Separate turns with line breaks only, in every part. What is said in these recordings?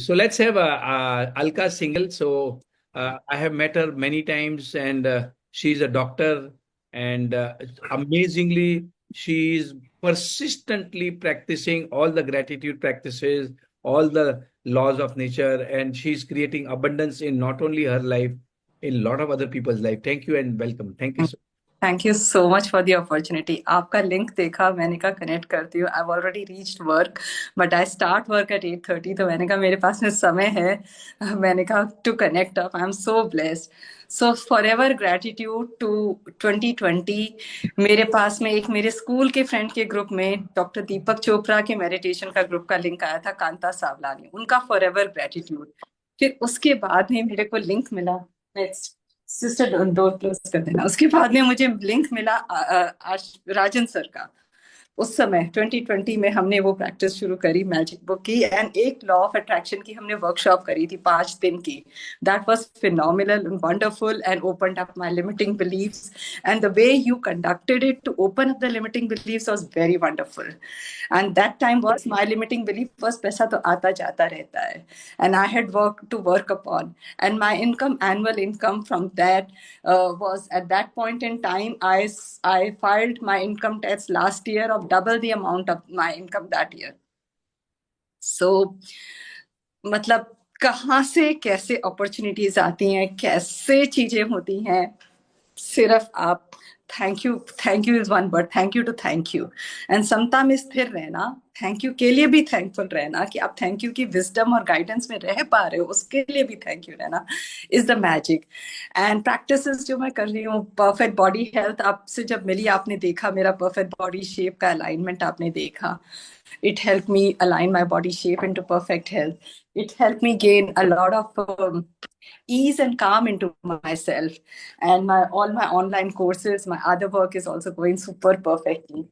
So let's have Alka Singhal. So I have met her many times, and she's a doctor, and amazingly, she is persistently practicing all the gratitude practices, all the laws of nature, and she's creating abundance in not only her life, in a lot of other people's life. Thank you and welcome. Thank you so.
Thank you so much for the opportunity. आपका link देखा, मैंने कहा connect करती हूँ। I have already reached work, but I start work at 8:30, तो मैंने कहा मेरे पास में समय है, मैंने कहा to connect up. I am so blessed. So forever gratitude to 2020। मेरे पास में एक मेरे स्कूल के फ्रेंड के ग्रुप में डॉक्टर दीपक चोपड़ा के मेडिटेशन का ग्रुप का लिंक आया था, कांता सावलानी, उनका फॉर एवर ग्रेटिट्यूड। फिर उसके बाद में मेरे को लिंक मिला, नेक्स्ट सिस्टर डोर क्लोज कर देना। उसके बाद में मुझे लिंक मिला राजन सर का। उस समय 2020 में हमने वो प्रैक्टिस शुरू करी मैजिक बुक की, एंड एक लॉ ऑफ अट्रैक्शन की हमने वर्कशॉप करी थी 5 दिन की। That was phenomenal, wonderful, and opened up my limiting beliefs, and the way you conducted it to open up the limiting beliefs was very wonderful. And that time was my limiting belief was पैसा तो आता जाता रहता है, and I had work upon, and my income, annual income from that was at that point in time, I filed my income tax last year of double the amount of my income that year. So मतलब कहाँ से कैसे opportunities आती हैं, कैसे चीजें होती हैं, सिर्फ आप thank you is one word, thank you to thank you, and समता में स्थिर रहना, थैंक यू के लिए भी थैंकफुल रहना कि आप थैंक यू की विजडम और गाइडेंस में रह पा रहे हो, उसके लिए भी थैंक यू रहना is the magic. And practices जो मैं कर रही हूँ, परफेक्ट बॉडी हेल्थ, आपसे जब मिली आपने देखा मेरा परफेक्ट बॉडी शेप का अलाइनमेंट, आपने देखा it helped me align my body shape into perfect health. It helped me gain a lot of ease and calm into myself, and all my online courses, my other work is also going super perfectly.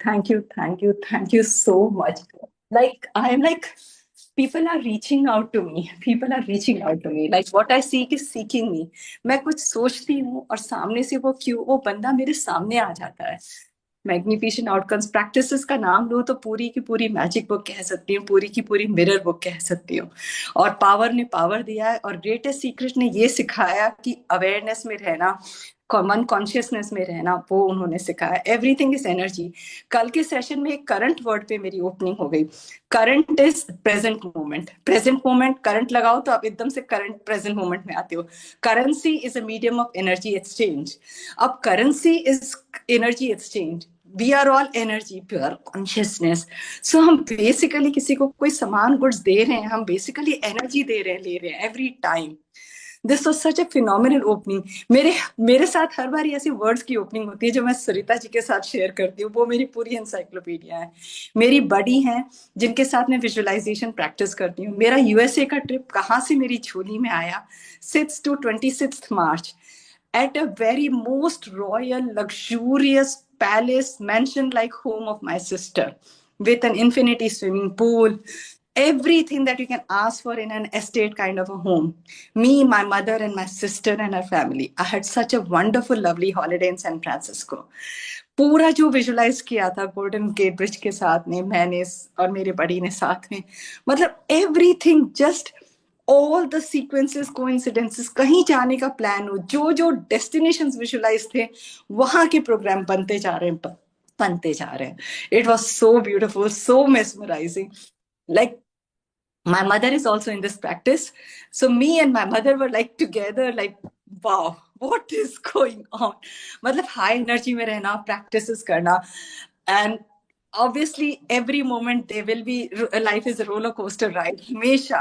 Thank you so much. Like I am like, people are reaching out to me, like what I seek is seeking me. मैं कुछ सोचती हूँ और सामने से वो बंदा मेरे सामने आ जाता है। मैग्निफिशेंट आउटकम्स प्रैक्टिसेस का नाम लो तो पूरी की पूरी मैजिक बुक कह सकती हूँ, पूरी की पूरी मिरर बुक कह सकती हूँ। और पावर ने पावर दिया है, और ग्रेटेस्ट सीक्रेट ने ये सिखाया कि अवेयरनेस में रहना, कॉमन कॉन्शियसनेस में रहना, वो उन्होंने सिखाया। Everything is energy. कल के सेशन में एक करंट वर्ड पे मेरी ओपनिंग हो गई। Current is present moment. Present moment, current लगाओ तो आप एकदम से करंट प्रेजेंट मोमेंट में आते हो। Currency is a medium of energy exchange. अब currency is energy exchange. We are all energy, pure consciousness. So हम बेसिकली किसी को कोई सामान गुड्स दे रहे हैं, हम बेसिकली एनर्जी दे रहे हैं, ले रहे हैं every time. This was such A phenomenal opening. मेरे साथ हर बार ऐसी वर्ड्स की ओपनिंग होती है जो मैं सरिता जी के साथ शेयर करती हूँ, वो मेरी पूरी एनसाइक्लोपीडिया है। मेरी बड़ी हैं जिनके साथ मैं विजुअलाइजेशन प्रैक्टिस करती हूँ। मेरा यूएसए का ट्रिप कहाँ से मेरी झोली में आया, 6 to 26 March at a very most royal, luxurious palace mansion like home of my sister, with an infinity swimming pool, everything that you can ask for in an estate kind of a home. Me, my mother, and my sister and her family. I had such a wonderful, lovely holiday in San Francisco. पूरा जो visualise किया था golden gate bridge के साथ में, मैंने और मेरे बड़ी ने साथ में, मतलब everything just all the sequences, coincidences, कहीं जाने का प्लान हो, जो जो डेस्टिनेशंस विजुलाइज थे, वहां के प्रोग्राम बनते जा रहे हैं। It was so beautiful, so mesmerising. Like my mother is also in this practice, so me and my mother were like together, like wow, what is going on? मतलब high energy में रहना, practices करना, and obviously every moment there will be, life is a roller coaster ride. हमेशा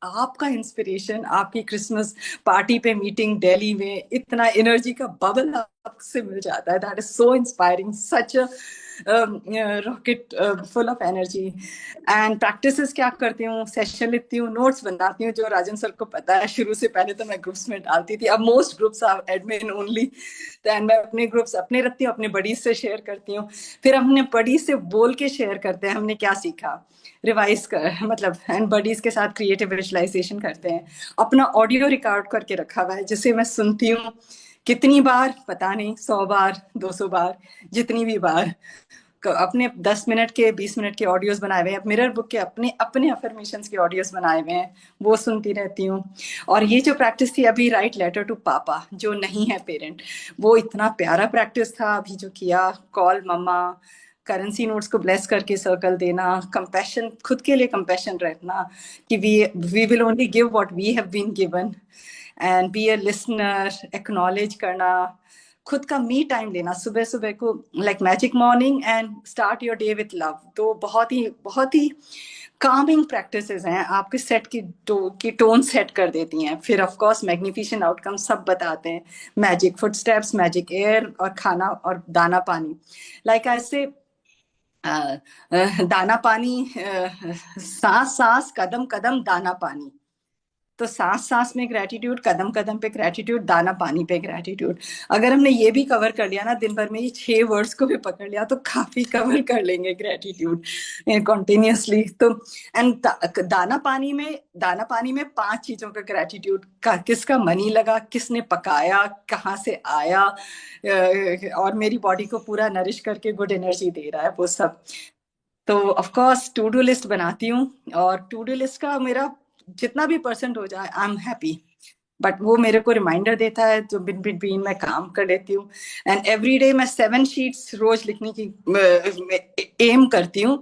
आपका inspiration, आपकी Christmas party पे meeting Delhi में, इतना एनर्जी का बबल आपसे मिल जाता है। That is so inspiring, such a rocket full of energy. And practices क्या करती हूँ, सेशन लेती हूँ, नोट्स बनाती हूँ, जो राजन सर को पता है शुरू से। पहले तो मैं ग्रुप्स में डालती थी, अब most groups are admin only, तो मैं अपने ग्रुप्स अपने रखती हूँ, अपने बड़ी से शेयर करती हूँ। फिर हमने बड़ी से बोल के शेयर करते हैं हमने क्या सीखा, रिवाइज कर, मतलब एंड बडीज के साथ क्रिएटिव विजुअलाइजेशन करते हैं। अपना ऑडियो रिकॉर्ड करके रखा हुआ है, जिसे मैं सुनती हूँ कितनी बार पता नहीं, 100 बार, 200 बार, जितनी भी बार, अपने 10 मिनट के 20 मिनट के ऑडियोज बनाए हुए हैं, मिरर बुक के अपने अपने अफर्मेशंस के ऑडियोज बनाए हुए हैं, वो सुनती रहती हूँ। और ये जो प्रैक्टिस थी अभी, राइट लेटर टू पापा, जो नहीं है पेरेंट, वो इतना प्यारा प्रैक्टिस था अभी जो किया। कॉल मम्मा, करेंसी नोट्स को ब्लेस करके सर्कल देना, कंपैशन, खुद के लिए कंपैशन रखना कि we will only give what we have been given, and be a listener, acknowledge करना, खुद का मी टाइम लेना सुबह सुबह को, like magic morning and start your day with love. तो बहुत ही कामिंग प्रैक्टिसेस हैं, आपके सेट की टोन सेट कर देती हैं। फिर ऑफ कोर्स मैग्निफिसेंट आउटकम सब बताते हैं, मैजिक फुटस्टेप्स, मैजिक एयर, और खाना और दाना पानी। लाइक ऐसे दाना पानी, सांस सांस, कदम कदम दाना पानी। तो सांस सांस में ग्रेटिट्यूड, कदम कदम पे ग्रेटिट्यूड, दाना पानी पे ग्रेटिट्यूड। अगर हमने ये भी कवर कर लिया ना दिन भर में, ये 6 वर्ड्स को भी पकड़ लिया तो काफी कवर कर लेंगे ग्रेटिट्यूड कॉन्टिन्यूसली। तो एंड दाना पानी में 5 चीजों का ग्रेटिट्यूड का, किसका मनी लगा, किसने पकाया, कहाँ से आया, और मेरी बॉडी को पूरा नरिश करके गुड एनर्जी दे रहा है, वो सब। तो of course to do list बनाती हूँ, और टू डू लिस्ट का मेरा जितना भी परसेंट हो जाए आई एम हैप्पी, बट वो मेरे को रिमाइंडर देता है, जो बिन बिटवीन मैं काम कर लेती हूँ। एंड एवरी डे मैं 7 शीट्स रोज लिखने की एम करती हूँ।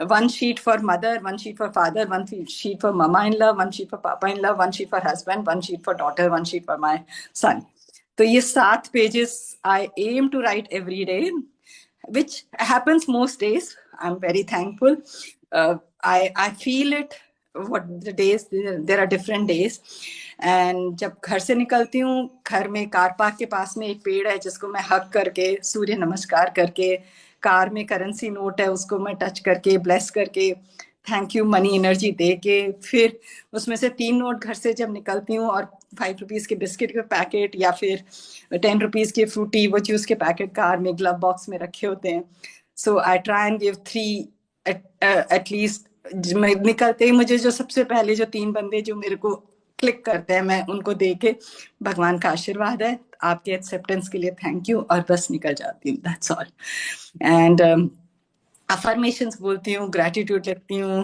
1 sheet for mother, 1 sheet for father, 1 sheet for mama in love, 1 sheet for papa in love, 1 sheet for husband, 1 sheet for daughter, 1 sheet for my son. तो ये 7 pages I am to write every day, which happens most days. I'm very thankful. I feel it. What the days, there are different days. And जब घर से निकलती हूँ, घर में car park के पास में एक पेड़ है जिसको मैं हग करके, सूर्य नमस्कार करके, कार में करेंसी नोट है उसको मैं टच करके, ब्लेस करके, थैंक यू मनी एनर्जी दे के, फिर उसमें से 3 नोट घर से जब निकलती हूँ, और 5 रुपीज के बिस्किट के पैकेट, या फिर 10 रुपीज के फ्रूटी वो जूस के पैकेट कार में ग्लव बॉक्स में रखे होते हैं। So I try and give 3 at least. निकलते ही मुझे जो सबसे पहले जो 3 बंदे जो मेरे को क्लिक करते हैं, मैं उनको दे के, भगवान का आशीर्वाद है, आपके एक्सेप्टेंस के लिए थैंक यू, और बस निकल जाती हूँ, दैट्स ऑल। एंड अफर्मेशंस बोलती हूँ, ग्रेटिट्यूड लिखती हूँ,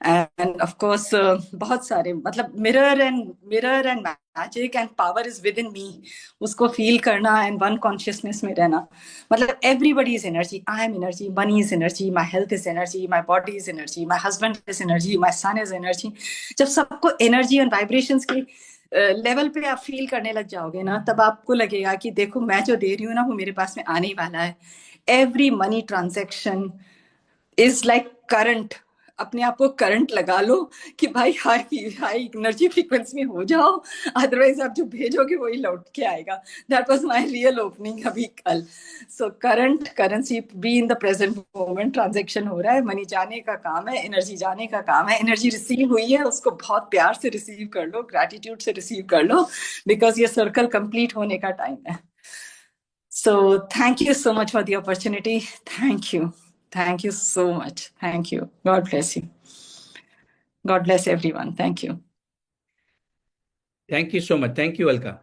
एंड ऑफ कोर्स बहुत सारे, मतलब mirror and magic and power is within me, उसको फील करना एंड वन कॉन्शियसनेस में रहना। मतलब everybody is energy, I am energy, money is energy, my health is energy, my body is energy, my husband is energy, my son is energy. जब सबको energy and vibrations की level पे आप feel करने लग जाओगे ना, तब आपको लगेगा कि देखो मैं जो दे रही हूँ ना, वो मेरे पास में आने ही वाला है। Every money transaction is like current. अपने आप को करंट लगा लो कि भाई हाई एनर्जी फ्रीक्वेंसी में हो जाओ, अदरवाइज आप जो भेजोगे वही लौट के आएगा। That was my real opening अभी कल। So current, currency, be in the present moment, transaction हो रहा है, मनी जाने का काम है, एनर्जी जाने का काम है, एनर्जी रिसीव हुई है, उसको बहुत प्यार से रिसीव कर लो, ग्रैटिट्यूड से रिसीव कर लो, बिकॉज ये सर्कल कंप्लीट होने का टाइम है। So thank you so much for the opportunity. Thank you. Thank you so much. Thank you. God bless you. God bless everyone. Thank you.
Thank you so much. Thank you, Alka.